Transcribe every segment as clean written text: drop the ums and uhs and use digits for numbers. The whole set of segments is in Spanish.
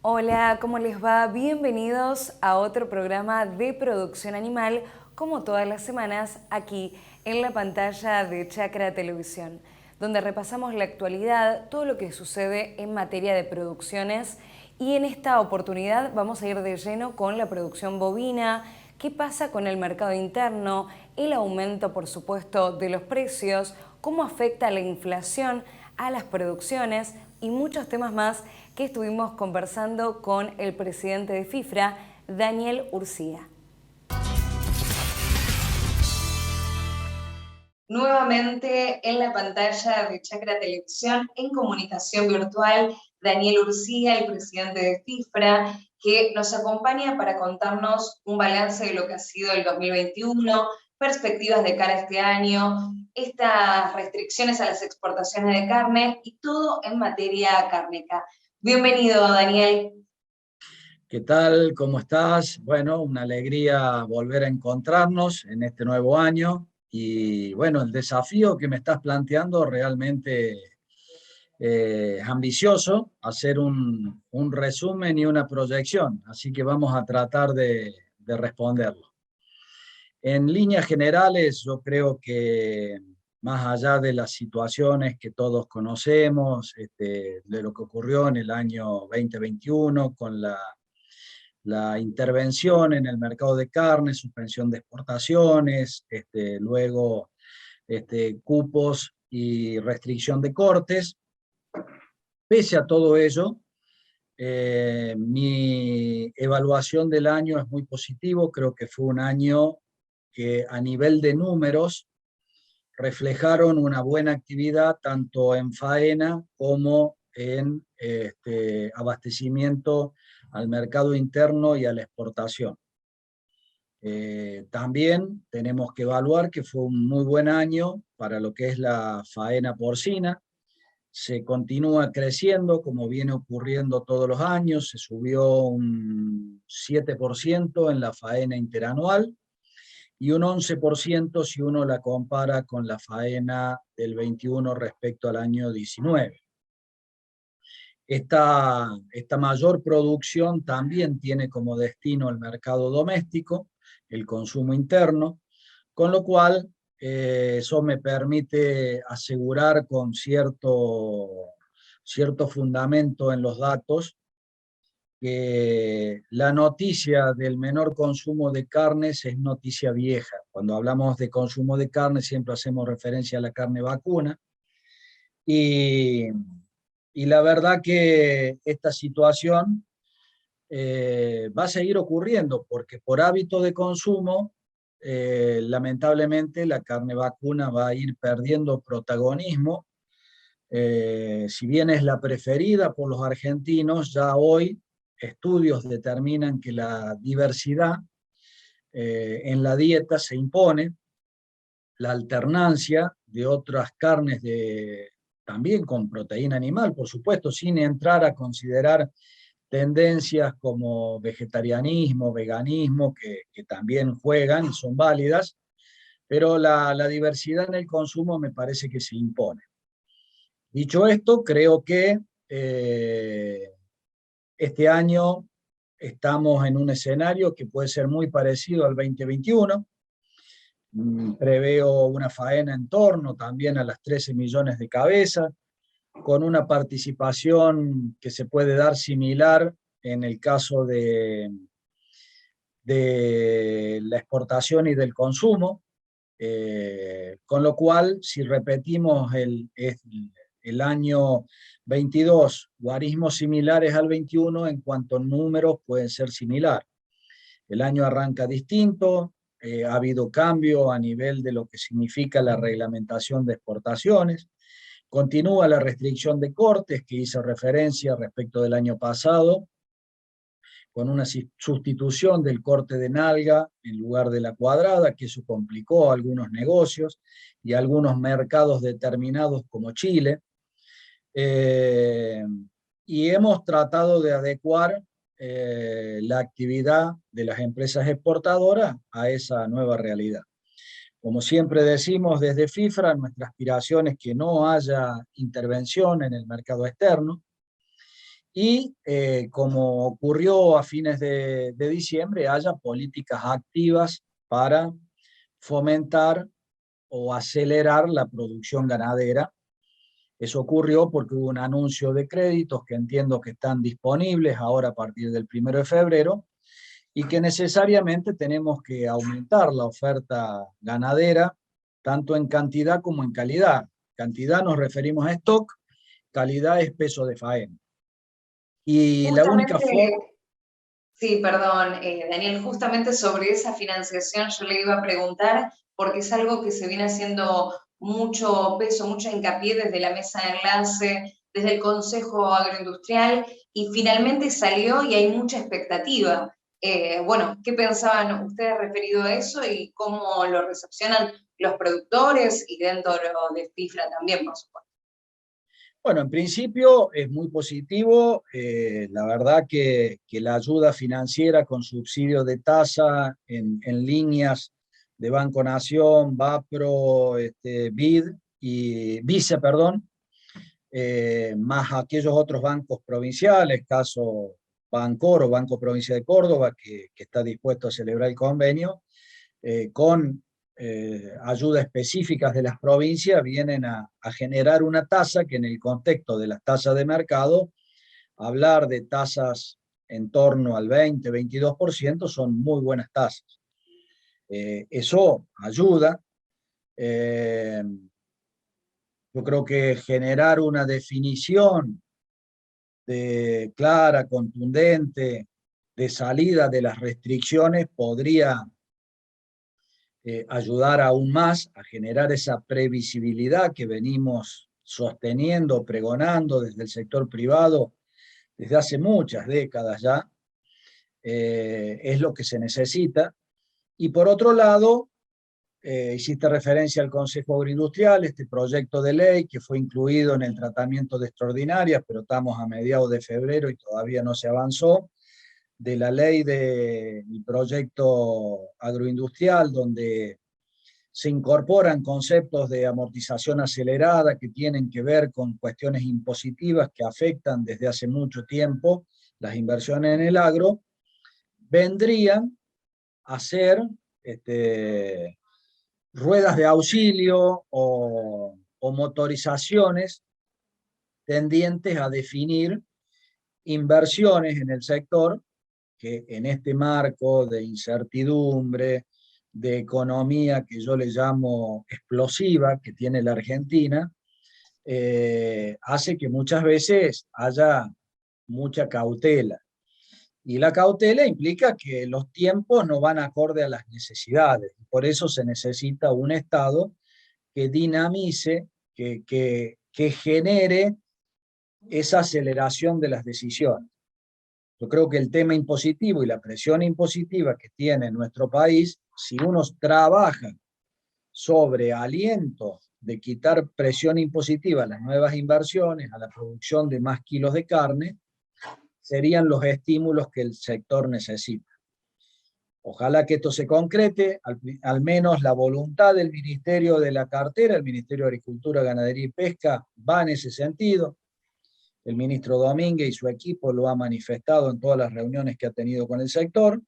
Hola, ¿cómo les va? Bienvenidos a otro programa de producción animal, como todas las semanas, aquí en la pantalla de Chacra Televisión, donde repasamos la actualidad, todo lo que sucede en materia de producciones, y en esta oportunidad vamos a ir de lleno con la producción bovina, qué pasa con el mercado interno, el aumento, por supuesto, de los precios, cómo afecta la inflación a las producciones y muchos temas más que estuvimos conversando con el presidente de FIFRA, Daniel Urcía. Nuevamente en la pantalla de Chacra Televisión, en comunicación virtual, Daniel Urcía, el presidente de FIFRA, que nos acompaña para contarnos un balance de lo que ha sido el 2021, perspectivas de cara a este año, estas restricciones a las exportaciones de carne y todo en materia cárnica. Bienvenido, Daniel. ¿Qué tal? ¿Cómo estás? Bueno, una alegría volver a encontrarnos en este nuevo año y bueno, el desafío que me estás planteando realmente es ambicioso, hacer un resumen y una proyección, así que vamos a tratar de responderlo. En líneas generales, yo creo que más allá de las situaciones que todos conocemos, de lo que ocurrió en el año 2021 con la intervención en el mercado de carne, suspensión de exportaciones, luego cupos y restricción de cortes. Pese a todo ello, mi evaluación del año es muy positivo, creo que fue un año que a nivel de números reflejaron una buena actividad tanto en faena como en abastecimiento al mercado interno y a la exportación. También tenemos que evaluar que fue un muy buen año para lo que es la faena porcina. Se continúa creciendo como viene ocurriendo todos los años, se subió un 7% en la faena interanual y un 11% si uno la compara con la faena del 21 respecto al año 19. Esta mayor producción también tiene como destino el mercado doméstico, el consumo interno, con lo cual eso me permite asegurar con cierto fundamento en los datos que la noticia del menor consumo de carnes es noticia vieja. Cuando hablamos de consumo de carne siempre hacemos referencia a la carne vacuna y, y la verdad que esta situación va a seguir ocurriendo porque por hábito de consumo, lamentablemente la carne vacuna va a ir perdiendo protagonismo. Si bien es la preferida por los argentinos, ya hoy estudios determinan que la diversidad en la dieta se impone, la alternancia de otras carnes también con proteína animal, por supuesto, sin entrar a considerar tendencias como vegetarianismo, veganismo, que también juegan y son válidas, pero la diversidad en el consumo me parece que se impone. Dicho esto, creo que este año estamos en un escenario que puede ser muy parecido al 2021. Preveo una faena en torno también a las 13 millones de cabezas, con una participación que se puede dar similar en el caso de la exportación y del consumo, con lo cual, si repetimos el año 22, guarismos similares al 21, en cuanto a números pueden ser similares. El año arranca distinto, ha habido cambio a nivel de lo que significa la reglamentación de exportaciones, continúa la restricción de cortes que hizo referencia respecto del año pasado, con una sustitución del corte de nalga en lugar de la cuadrada, que eso complicó algunos negocios y algunos mercados determinados como Chile. Y hemos tratado de adecuar la actividad de las empresas exportadoras a esa nueva realidad. Como siempre decimos desde FIFRA, nuestra aspiración es que no haya intervención en el mercado externo y como ocurrió a fines de diciembre, haya políticas activas para fomentar o acelerar la producción ganadera. Eso ocurrió porque hubo un anuncio de créditos que entiendo que están disponibles ahora a partir del 1 de febrero, y que necesariamente tenemos que aumentar la oferta ganadera, tanto en cantidad como en calidad. Cantidad nos referimos a stock, calidad es peso de faena. Y la única forma... Justamente, sí, perdón, Daniel, justamente sobre esa financiación yo le iba a preguntar, porque es algo que se viene haciendo mucho peso, mucho hincapié desde la mesa de enlace, desde el Consejo Agroindustrial, y finalmente salió y hay mucha expectativa. Bueno, ¿qué pensaban ustedes referido a eso y cómo lo recepcionan los productores y dentro de FIFRA también, por supuesto? Bueno, en principio es muy positivo. La verdad que la ayuda financiera con subsidio de tasa en líneas de Banco Nación, BAPRO, BID y Vice, perdón, más aquellos otros bancos provinciales, caso Bancor o Banco Provincia de Córdoba, que está dispuesto a celebrar el convenio, con ayudas específicas de las provincias, vienen a generar una tasa que en el contexto de las tasas de mercado, hablar de tasas en torno al 20-22% son muy buenas tasas. Eso ayuda. Eh, yo creo que generar una definición clara, contundente, de salida de las restricciones podría ayudar aún más a generar esa previsibilidad que venimos sosteniendo, pregonando desde el sector privado desde hace muchas décadas ya. Es lo que se necesita. Y por otro lado, hiciste referencia al Consejo Agroindustrial, este proyecto de ley que fue incluido en el tratamiento de extraordinarias, pero estamos a mediados de febrero y todavía no se avanzó, de la ley del proyecto agroindustrial, donde se incorporan conceptos de amortización acelerada que tienen que ver con cuestiones impositivas que afectan desde hace mucho tiempo las inversiones en el agro, vendrían a ser ruedas de auxilio o motorizaciones tendientes a definir inversiones en el sector que en este marco de incertidumbre, de economía que yo le llamo explosiva que tiene la Argentina, hace que muchas veces haya mucha cautela. Y la cautela implica que los tiempos no van acorde a las necesidades. Por eso se necesita un Estado que dinamice, que genere esa aceleración de las decisiones. Yo creo que el tema impositivo y la presión impositiva que tiene nuestro país, si uno trabaja sobre aliento de quitar presión impositiva a las nuevas inversiones, a la producción de más kilos de carne, serían los estímulos que el sector necesita. Ojalá que esto se concrete, al menos la voluntad del Ministerio de la Cartera, el Ministerio de Agricultura, Ganadería y Pesca, va en ese sentido. El ministro Domínguez y su equipo lo ha manifestado en todas las reuniones que ha tenido con el sector.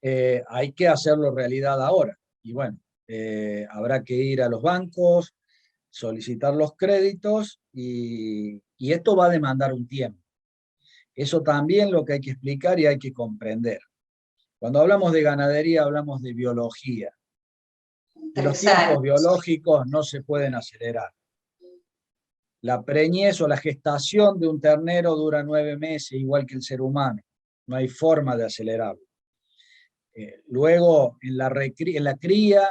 Hay que hacerlo realidad ahora. Y bueno, habrá que ir a los bancos, solicitar los créditos y esto va a demandar un tiempo. Eso también lo que hay que explicar y hay que comprender. Cuando hablamos de ganadería hablamos de biología. Y los 3 años. tiempos biológicos no se pueden acelerar. La preñez o la gestación de un ternero dura 9 meses, igual que el ser humano. No hay forma de acelerarlo. Luego, en la cría,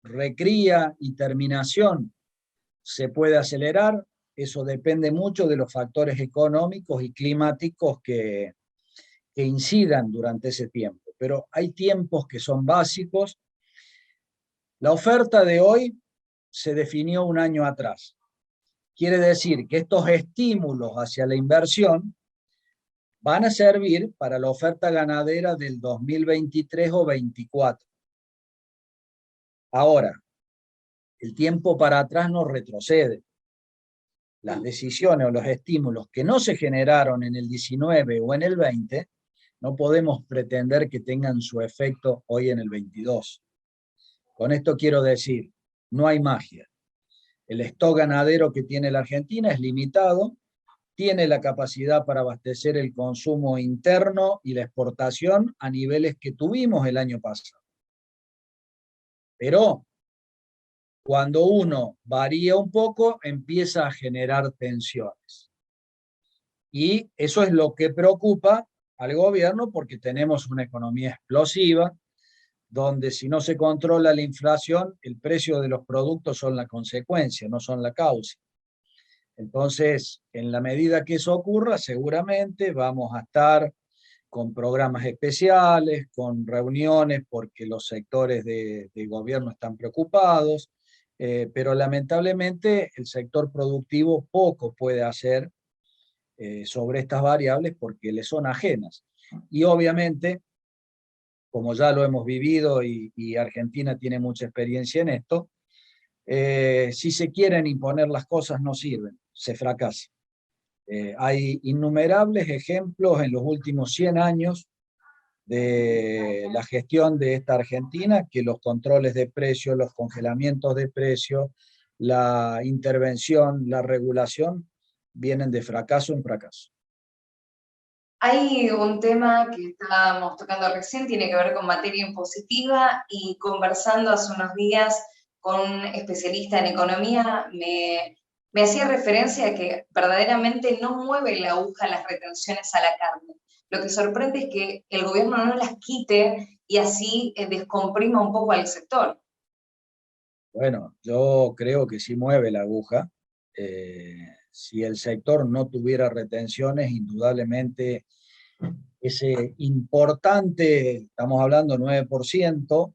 recría y terminación, se puede acelerar. Eso depende mucho de los factores económicos y climáticos que incidan durante ese tiempo. Pero hay tiempos que son básicos. La oferta de hoy se definió un año atrás. Quiere decir que estos estímulos hacia la inversión van a servir para la oferta ganadera del 2023 o 2024. Ahora, el tiempo para atrás no retrocede. las decisiones o los estímulos que no se generaron en el 19 o en el 20, no podemos pretender que tengan su efecto hoy en el 22. Con esto quiero decir, no hay magia. El stock ganadero que tiene la Argentina es limitado, tiene la capacidad para abastecer el consumo interno y la exportación a niveles que tuvimos el año pasado. Pero cuando uno varía un poco, empieza a generar tensiones. Y eso es lo que preocupa al gobierno, porque tenemos una economía explosiva, donde si no se controla la inflación, el precio de los productos son la consecuencia, no son la causa. Entonces, en la medida que eso ocurra, seguramente vamos a estar con programas especiales, con reuniones, porque los sectores de gobierno están preocupados, pero lamentablemente el sector productivo poco puede hacer sobre estas variables porque le son ajenas. Y obviamente, como ya lo hemos vivido y Argentina tiene mucha experiencia en esto, si se quieren imponer las cosas no sirven, se fracasa. Hay innumerables ejemplos en los últimos 100 años de la gestión de esta Argentina, que los controles de precios, los congelamientos de precios, la intervención, la regulación, vienen de fracaso en fracaso. Hay un tema que estábamos tocando recién, tiene que ver con materia impositiva, y conversando hace unos días con un especialista en economía, me hacía referencia a que verdaderamente no mueve la aguja las retenciones a la carne. Lo que sorprende es que el gobierno no las quite y así descomprima un poco al sector. Bueno, yo creo que sí mueve la aguja. Si el sector no tuviera retenciones, indudablemente ese importante, estamos hablando 9%,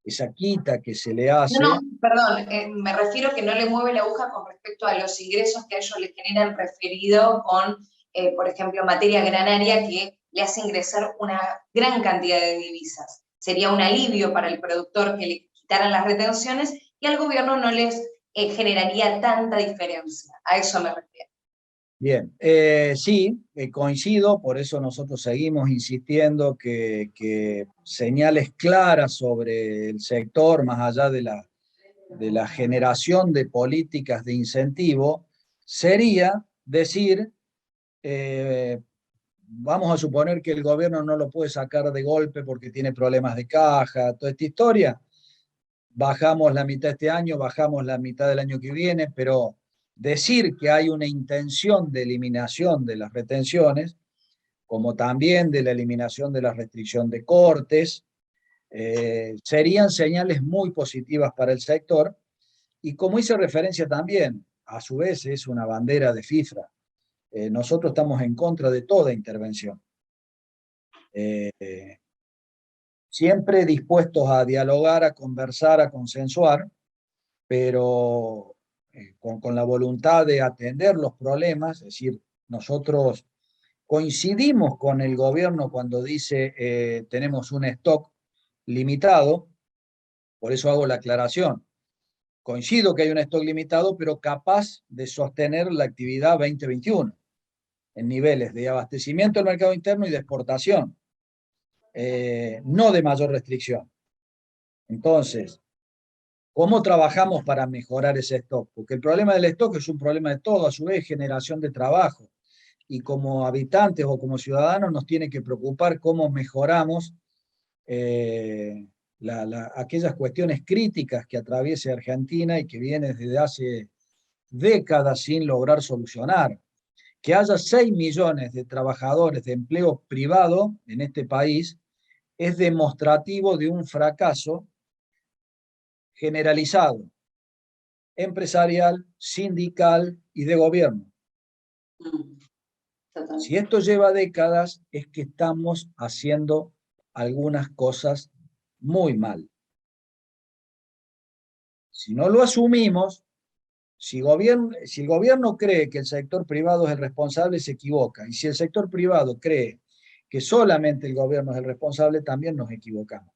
esa quita que se le No, hace. no, perdón, me refiero que no le mueve la aguja con respecto a los ingresos que a ellos les generan referido con, por ejemplo, materia granaria que le hace ingresar una gran cantidad de divisas. Sería un alivio para el productor que le quitaran las retenciones y al gobierno no les generaría tanta diferencia. A eso me refiero. Bien, sí, coincido, por eso nosotros seguimos insistiendo que señales claras sobre el sector, más allá de la generación de políticas de incentivo, sería decir, vamos a suponer que el gobierno no lo puede sacar de golpe porque tiene problemas de caja, toda esta historia, bajamos la mitad este año, bajamos la mitad del año que viene, pero decir que hay una intención de eliminación de las retenciones, como también de la eliminación de la restricción de cortes, serían señales muy positivas para el sector. Y como hice referencia también, a su vez es una bandera de FIFRA. Nosotros estamos en contra de toda intervención. Siempre dispuestos a dialogar, a conversar, a consensuar, pero con la voluntad de atender los problemas. Es decir, nosotros coincidimos con el gobierno cuando dice tenemos un stock limitado, por eso hago la aclaración. Coincido que hay un stock limitado, pero capaz de sostener la actividad 2021 en niveles de abastecimiento del mercado interno y de exportación, no de mayor restricción. Entonces, ¿cómo trabajamos para mejorar ese stock? Porque el problema del stock es un problema de todo, a su vez generación de trabajo. Y como habitantes o como ciudadanos nos tiene que preocupar cómo mejoramos aquellas cuestiones críticas que atraviesa Argentina y que viene desde hace décadas sin lograr solucionar. Que haya 6 millones de trabajadores de empleo privado en este país es demostrativo de un fracaso generalizado, empresarial, sindical y de gobierno. Si esto lleva décadas, es que estamos haciendo algunas cosas muy mal. Si no lo asumimos, si el gobierno cree que el sector privado es el responsable, se equivoca. Y si el sector privado cree que solamente el gobierno es el responsable, también nos equivocamos.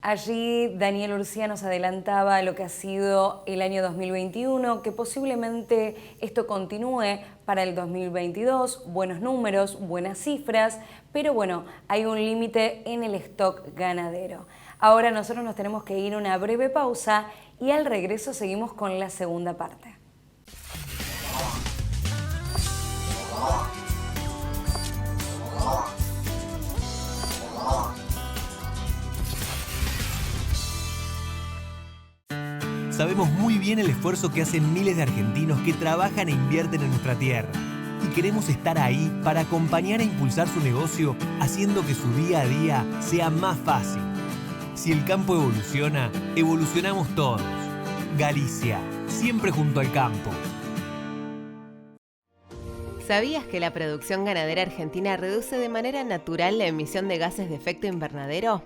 Allí Daniel Urcía nos adelantaba lo que ha sido el año 2021, que posiblemente esto continúe para el 2022, buenos números, buenas cifras, pero bueno, hay un límite en el stock ganadero. Ahora nosotros nos tenemos que ir a una breve pausa y al regreso seguimos con la segunda parte. Sabemos muy bien el esfuerzo que hacen miles de argentinos que trabajan e invierten en nuestra tierra. Y queremos estar ahí para acompañar e impulsar su negocio, haciendo que su día a día sea más fácil. Si el campo evoluciona, evolucionamos todos. Galicia, siempre junto al campo. ¿Sabías que la producción ganadera argentina reduce de manera natural la emisión de gases de efecto invernadero?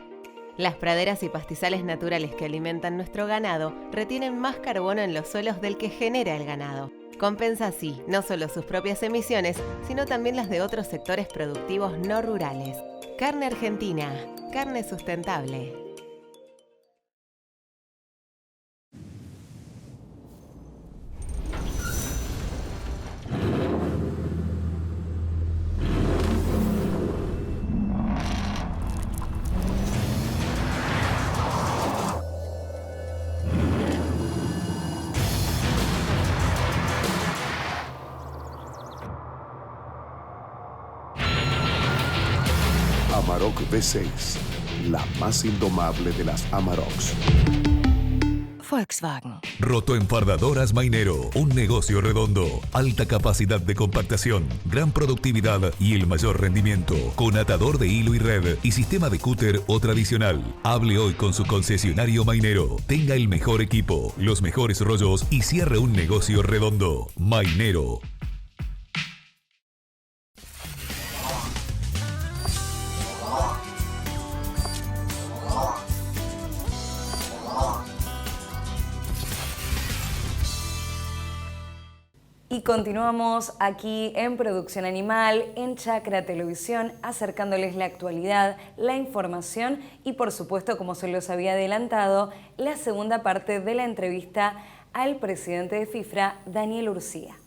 Las praderas y pastizales naturales que alimentan nuestro ganado retienen más carbono en los suelos del que genera el ganado. Compensa así no solo sus propias emisiones, sino también las de otros sectores productivos no rurales. Carne argentina, carne sustentable. Amarok V6, la más indomable de las Amaroks. Volkswagen. Rotoenfardadoras Mainero, un negocio redondo, alta capacidad de compactación, gran productividad y el mayor rendimiento, con atador de hilo y red y sistema de cúter o tradicional. Hable hoy con su concesionario Mainero, tenga el mejor equipo, los mejores rollos y cierre un negocio redondo. Mainero. Y continuamos aquí en Producción Animal, en Chacra Televisión, acercándoles la actualidad, la información y por supuesto, como se los había adelantado, la segunda parte de la entrevista al presidente de FIFRA, Daniel Urcía.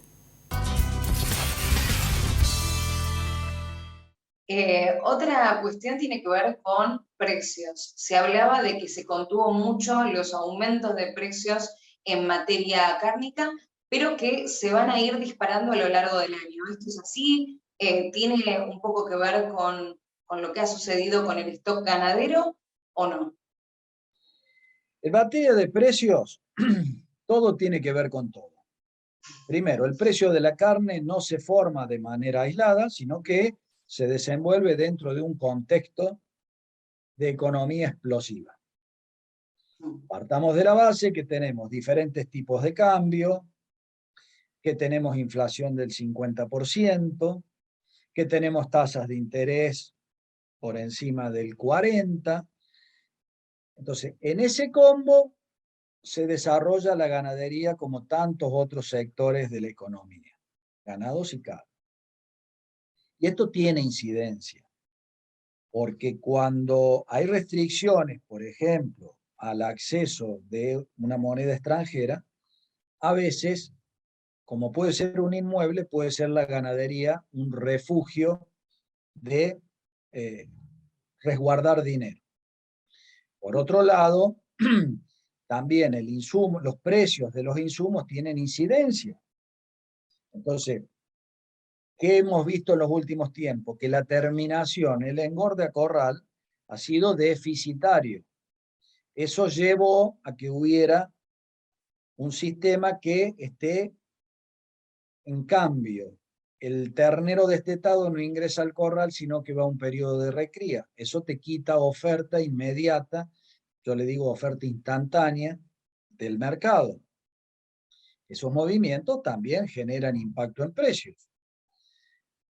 Otra cuestión tiene que ver con precios. Se hablaba de que se contuvo mucho los aumentos de precios en materia cárnica, pero que se van a ir disparando a lo largo del año. ¿Esto es así? ¿Tiene un poco que ver con lo que ha sucedido con el stock ganadero o no? En materia de precios, todo tiene que ver con todo. Primero, el precio de la carne no se forma de manera aislada, sino que se desenvuelve dentro de un contexto de economía explosiva. Partamos de la base que tenemos diferentes tipos de cambio, que tenemos inflación del 50%, que tenemos tasas de interés por encima del 40%. Entonces, en ese combo se desarrolla la ganadería como tantos otros sectores de la economía, ganados y cabras. Y esto tiene incidencia, porque cuando hay restricciones, por ejemplo, al acceso de una moneda extranjera, a veces, como puede ser un inmueble, puede ser la ganadería un refugio de resguardar dinero. Por otro lado, también los precios de los insumos tienen incidencia. Entonces, ¿qué hemos visto en los últimos tiempos? Que la terminación, el engorde a corral, ha sido deficitario. Eso llevó a que hubiera un sistema que esté en cambio. El ternero destetado no ingresa al corral, sino que va a un periodo de recría. Eso te quita oferta inmediata, yo le digo oferta instantánea, del mercado. Esos movimientos también generan impacto en precios.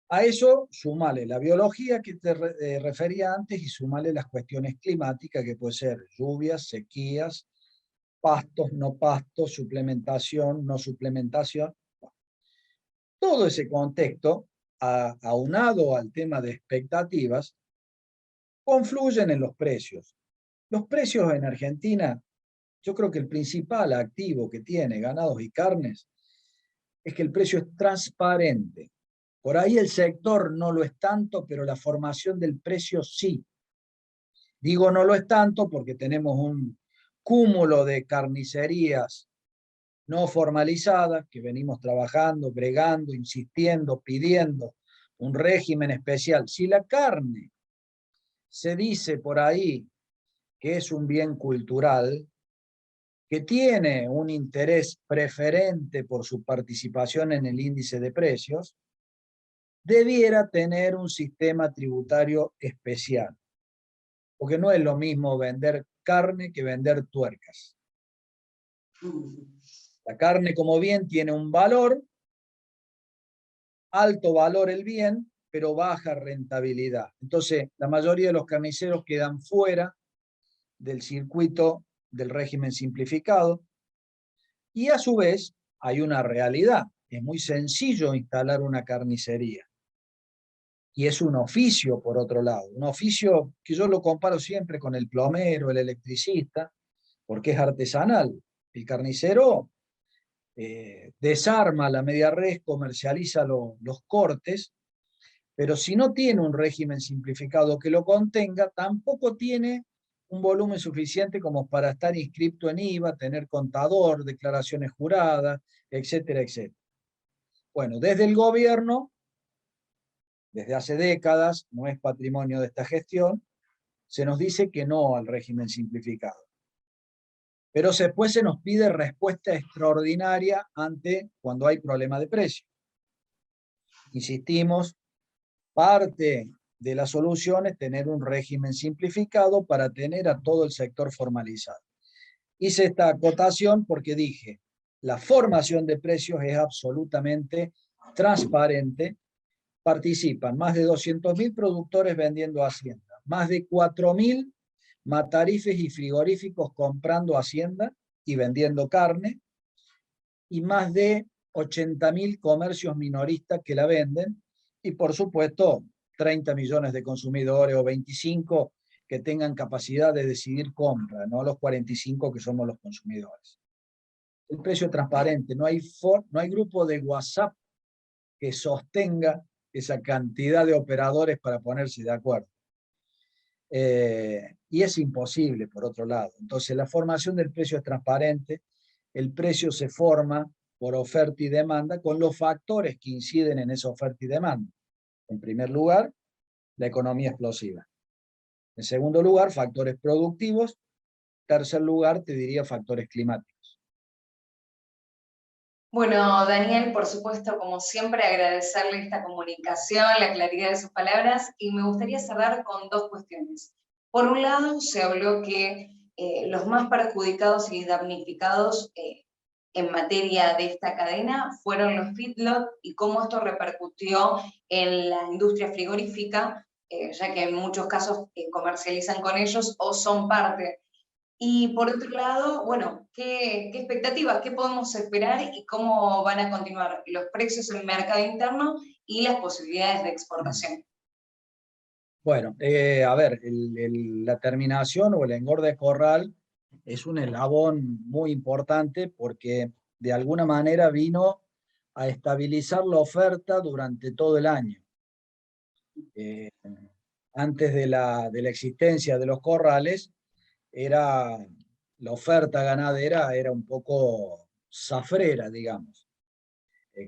A eso súmale la biología que te refería antes y súmale las cuestiones climáticas que puede ser lluvias, sequías, pastos, no pastos, suplementación, no suplementación. Todo ese contexto, aunado al tema de expectativas, confluyen en los precios. Los precios en Argentina, yo creo que el principal activo que tiene ganados y carnes es que el precio es transparente. Por ahí el sector no lo es tanto, pero la formación del precio sí. Digo no lo es tanto porque tenemos un cúmulo de carnicerías no formalizadas que venimos trabajando, bregando, insistiendo, pidiendo un régimen especial. Si la carne se dice por ahí que es un bien cultural, que tiene un interés preferente por su participación en el índice de precios, debiera tener un sistema tributario especial. Porque no es lo mismo vender carne que vender tuercas. La carne como bien tiene un valor, alto valor el bien, pero baja rentabilidad. Entonces, la mayoría de los carniceros quedan fuera del circuito del régimen simplificado y a su vez hay una realidad. Es muy sencillo instalar una carnicería. Y es un oficio, por otro lado, un oficio que yo lo comparo siempre con el plomero, el electricista, porque es artesanal. El carnicero desarma la media res, comercializa los cortes, pero si no tiene un régimen simplificado que lo contenga, tampoco tiene un volumen suficiente como para estar inscripto en IVA, tener contador, declaraciones juradas, etcétera, etcétera. Bueno, desde el gobierno, desde hace décadas, no es patrimonio de esta gestión, se nos dice que no al régimen simplificado. Pero después se nos pide respuesta extraordinaria ante cuando hay problema de precio. Insistimos, parte de la solución es tener un régimen simplificado para tener a todo el sector formalizado. Hice esta acotación porque dije, la formación de precios es absolutamente transparente. Participan más de 200.000 productores vendiendo a Hacienda, más de 4.000 matarifes y frigoríficos comprando Hacienda y vendiendo carne, y más de 80.000 comercios minoristas que la venden, y por supuesto 30 millones de consumidores o 25 que tengan capacidad de decidir compra, no los 45 que somos los consumidores. El precio es transparente, no hay grupo de WhatsApp que sostenga esa cantidad de operadores para ponerse de acuerdo. Y es imposible, por otro lado. Entonces, la formación del precio es transparente, el precio se forma por oferta y demanda con los factores que inciden en esa oferta y demanda. En primer lugar, la economía explosiva. En segundo lugar, factores productivos. Tercer lugar, te diría factores climáticos. Bueno, Daniel, por supuesto, como siempre, agradecerle esta comunicación, la claridad de sus palabras, y me gustaría cerrar con dos cuestiones. Por un lado, se habló que los más perjudicados y damnificados en materia de esta cadena fueron los feedlot y cómo esto repercutió en la industria frigorífica, ya que en muchos casos comercializan con ellos o son parte. Y por otro lado, bueno, ¿qué expectativas, qué podemos esperar y cómo van a continuar los precios en el mercado interno y las posibilidades de exportación? Bueno, a ver, la terminación o el engorde de corral es un eslabón muy importante porque de alguna manera vino a estabilizar la oferta durante todo el año. Antes de la existencia de los corrales, la oferta ganadera era un poco zafrera, digamos.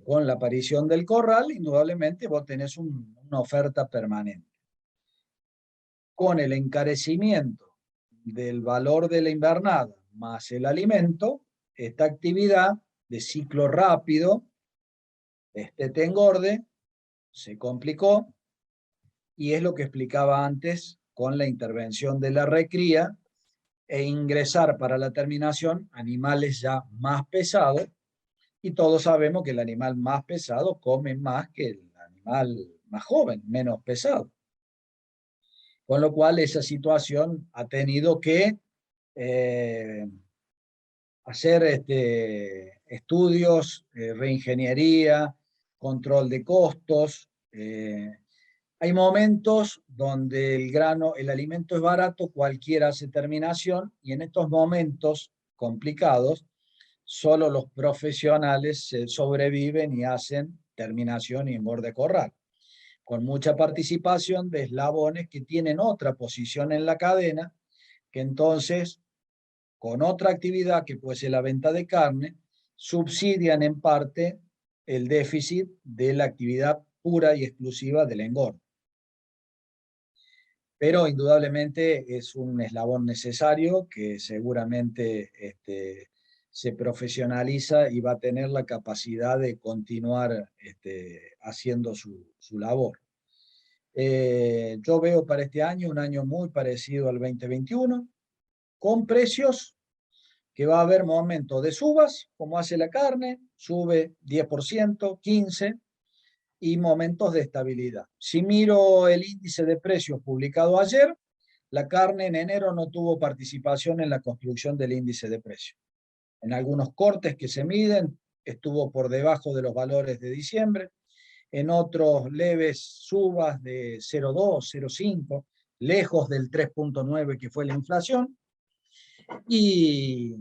Con la aparición del corral, indudablemente vos tenés una oferta permanente. Con el encarecimiento del valor de la invernada más el alimento, esta actividad de ciclo rápido, te engorde, se complicó, y es lo que explicaba antes con la intervención de la recría e ingresar para la terminación animales ya más pesados, y todos sabemos que el animal más pesado come más que el animal más joven, menos pesado. Con lo cual esa situación ha tenido que hacer estudios, reingeniería, control de costos, Hay momentos donde el alimento es barato, cualquiera hace terminación, y en estos momentos complicados, solo los profesionales sobreviven y hacen terminación y engorde corral, con mucha participación de eslabones que tienen otra posición en la cadena, que entonces, con otra actividad que puede ser la venta de carne, subsidian en parte el déficit de la actividad pura y exclusiva del engorde. Pero indudablemente es un eslabón necesario que seguramente se profesionaliza y va a tener la capacidad de continuar haciendo su labor. Yo veo para este año un año muy parecido al 2021, con precios que va a haber momentos de subas, como hace la carne, sube 10%, 15%, y momentos de estabilidad. Si miro el índice de precios publicado ayer, la carne en enero no tuvo participación en la construcción del índice de precios. En algunos cortes que se miden estuvo por debajo de los valores de diciembre, en otros leves subas de 0,2, 0,5, lejos del 3,9 que fue la inflación. Y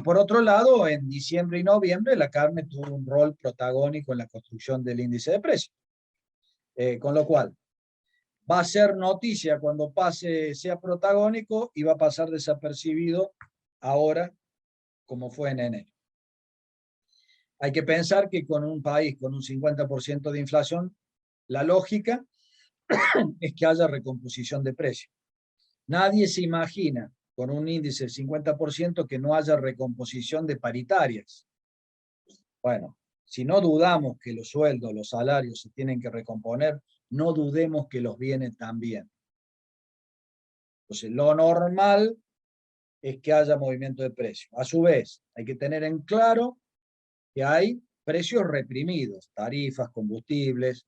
por otro lado, en diciembre y noviembre la carne tuvo un rol protagónico en la construcción del índice de precios. Con lo cual, va a ser noticia cuando sea protagónico y va a pasar desapercibido ahora como fue en enero. Hay que pensar que con un país con un 50% de inflación, la lógica es que haya recomposición de precios. Nadie se imagina con un índice del 50% que no haya recomposición de paritarias. Bueno, si no dudamos que los sueldos, los salarios se tienen que recomponer, no dudemos que los bienes también. Entonces, lo normal es que haya movimiento de precios. A su vez, hay que tener en claro que hay precios reprimidos, tarifas, combustibles,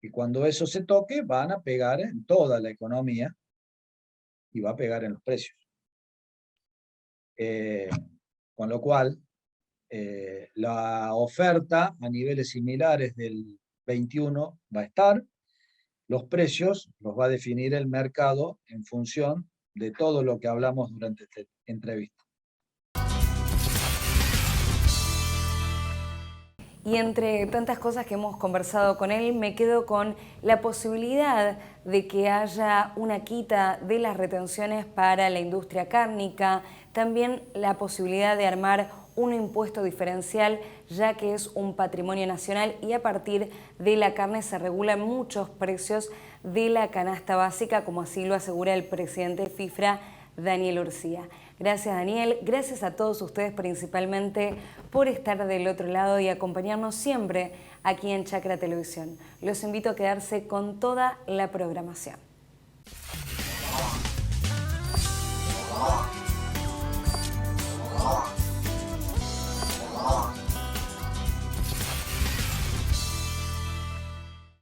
y cuando eso se toque van a pegar en toda la economía y va a pegar en los precios. Con lo cual, la oferta a niveles similares del 21 va a estar, los precios los va a definir el mercado en función de todo lo que hablamos durante esta entrevista. Y entre tantas cosas que hemos conversado con él, me quedo con la posibilidad de que haya una quita de las retenciones para la industria cárnica, también la posibilidad de armar un impuesto diferencial, ya que es un patrimonio nacional y a partir de la carne se regulan muchos precios de la canasta básica, como así lo asegura el presidente de FIFRA, Daniel Urcía. Gracias, Daniel. Gracias a todos ustedes principalmente por estar del otro lado y acompañarnos siempre aquí en Chacra Televisión. Los invito a quedarse con toda la programación.